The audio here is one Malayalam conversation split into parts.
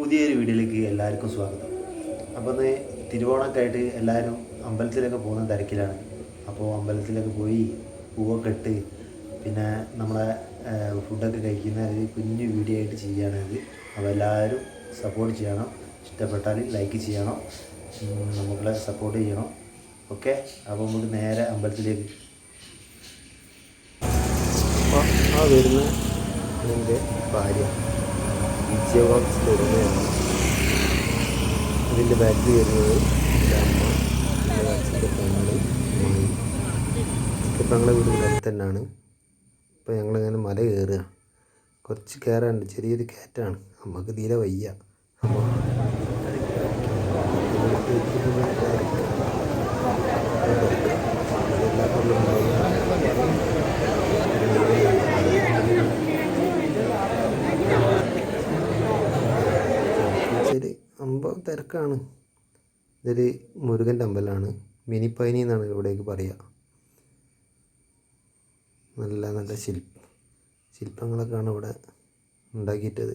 പുതിയൊരു വീഡിയോയിലേക്ക് എല്ലാവർക്കും സ്വാഗതം. അപ്പോൾ ഇന്ന് തിരുവോണമൊക്കെ ആയിട്ട് എല്ലാവരും അമ്പലത്തിലൊക്കെ പോകുന്ന തിരക്കിലാണ്. അപ്പോൾ അമ്പലത്തിലൊക്കെ പോയി പൂവൊക്കെ ഇട്ട് പിന്നെ നമ്മളെ ഫുഡൊക്കെ കഴിക്കുന്ന ഒരു കുഞ്ഞു വീഡിയോ ആയിട്ട് ചെയ്യുകയാണിത്. അപ്പോൾ എല്ലാവരും സപ്പോർട്ട് ചെയ്യണം, ഇഷ്ടപ്പെട്ടാൽ ലൈക്ക് ചെയ്യണം, നമ്മളെ സപ്പോർട്ട് ചെയ്യണം. ഓക്കെ, അപ്പോൾ നമുക്ക് നേരെ അമ്പലത്തിലേക്ക്. അപ്പോൾ ആ വരുന്ന എൻ്റെ ഭാര്യ വിജയവാക്സ് വരുന്നതാണ്. ഇതിൻ്റെ ബാറ്ററി വരുന്നത് അച്ഛൻ്റെ പെങ്ങള് പെങ്ങളെ വീട് അടുത്ത് തന്നെയാണ്. അപ്പോൾ ഞങ്ങളിങ്ങനെ മല കയറുക, കുറച്ച് കയറാണ്ട്, ചെറിയൊരു കയറ്റാണ്, നമുക്ക് തീരെ വയ്യ. അപ്പോൾ തിരക്കാണ്. ഇതൊരു മുരുകൻ്റെ അമ്പലമാണ്. മിനിപ്പൈനി എന്നാണ് ഇവിടേക്ക് പറയുക. നല്ല നല്ല ശില്പങ്ങളൊക്കെയാണ് ഇവിടെ ഉണ്ടാക്കിയിട്ടത്.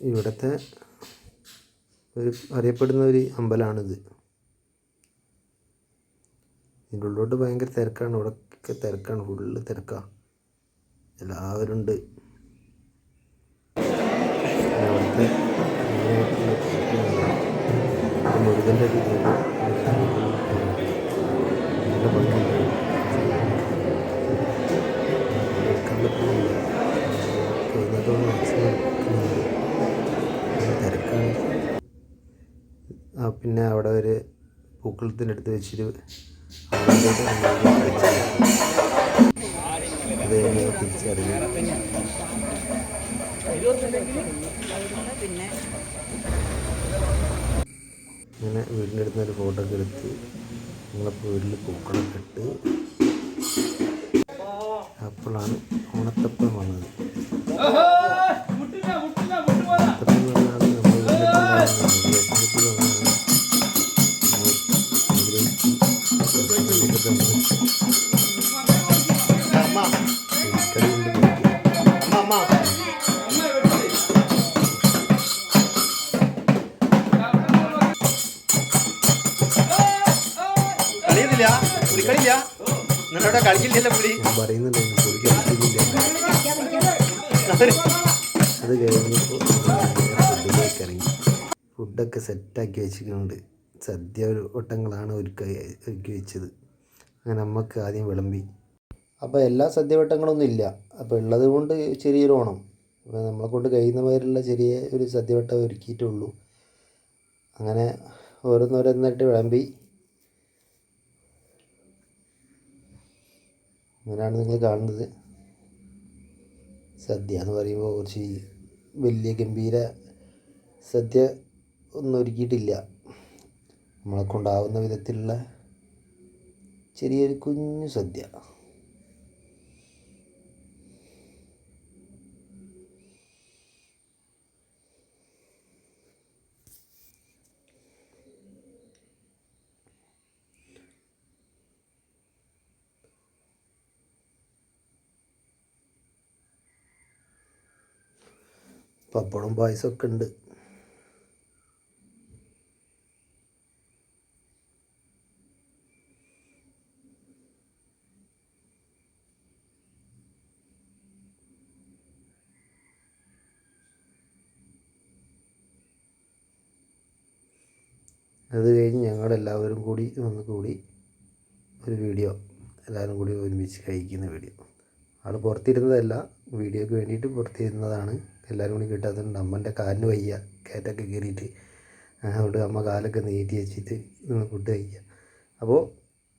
ഇവിടുത്തെ ഒരു അറിയപ്പെടുന്ന ഒരു അമ്പലമാണിത്. ഇതിൻ്റെ ഉള്ളോട്ട് ഭയങ്കര തിരക്കാണ്. ഇവിടെയൊക്കെ തിരക്കാണ്, ഫുള്ള് തിരക്കാണ്, എല്ലാവരും ഉണ്ട്. അവിടുത്തെ മുരുകൻ്റെ ഒരു നല്ല ഭംഗിയുണ്ട്, എടുക്കാൻ പറ്റുന്നില്ല, കഴിഞ്ഞതോടെ മാക്സിമം എടുക്കുന്നുണ്ട്, തിരക്കാണ്. പിന്നെ അവിടെ ഒരു പൂക്കളത്തിനടുത്ത് വെച്ചിട്ട് അത് തിരിച്ചറിഞ്ഞു. അങ്ങനെ വീടിൻ്റെ അടുത്ത് ഒരു ഫോട്ടോ ഒക്കെ എടുത്ത് ഞങ്ങളിപ്പോൾ വീട്ടിൽ പൂക്കളൊക്കെ ഇട്ട് അപ്പോഴാണ് ഓണത്തപ്പൻ വന്നത്. ഓണത്തപ്പൻ എന്ന് പറഞ്ഞാൽ അത് കഴിഞ്ഞപ്പോൾ ഫുഡിലേക്ക് ഇറങ്ങി. ഫുഡൊക്കെ സെറ്റാക്കി വെച്ചിട്ടുണ്ട്. സദ്യ വട്ടങ്ങളാണ് ഒരുക്കി വെച്ചത്. അങ്ങനെ നമുക്ക് ആദ്യം വിളമ്പി. അപ്പോൾ എല്ലാ സദ്യവട്ടങ്ങളൊന്നും ഇല്ല, അപ്പോൾ ഉള്ളത് കൊണ്ട് ചെറിയൊരു ഓണം, അപ്പോൾ നമ്മളെ കൊണ്ട് കഴിയുന്ന മാതിരിയുള്ള ചെറിയ ഒരു സദ്യവട്ടം ഒരുക്കിയിട്ടുള്ളൂ. അങ്ങനെ ഓരോന്നോരോന്നായിട്ട് വിളമ്പി. അങ്ങനെയാണ് നിങ്ങൾ കാണുന്നത്. സദ്യ എന്ന് പറയുമ്പോൾ കുറച്ച് വലിയ ഗംഭീര സദ്യ ഒന്നും ഒരുക്കിയിട്ടില്ല. നമ്മളെ കൊണ്ടാവുന്ന വിധത്തിലുള്ള ചെറിയൊരു കുഞ്ഞു സദ്യ. പപ്പടം പായസമൊക്കെ ഉണ്ട്. അത് കഴിഞ്ഞ് ഞങ്ങളെല്ലാവരും കൂടി കൂടി ഒരു വീഡിയോ, എല്ലാവരും കൂടി ഒരുമിച്ച് കഴിക്കുന്ന വീഡിയോ. ആൾ പുറത്തിരുന്നതല്ല, വീഡിയോക്ക് വേണ്ടിയിട്ട് പുറത്തിരുന്നതാണ്. എല്ലാവരും കൂടി കിട്ടാത്തതുകൊണ്ട് അമ്മൻ്റെ കാലിന് വയ്യ, കയറ്റൊക്കെ കയറിയിട്ട്. അതുകൊണ്ട് അമ്മ കാലൊക്കെ നീട്ടി വെച്ചിട്ട് ഫുഡ് കഴിക്കുക. അപ്പോൾ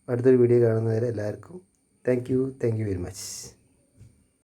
അടുത്തൊരു വീഡിയോ കാണുന്നവരെ എല്ലാവർക്കും താങ്ക് യു വെരി മച്ച്.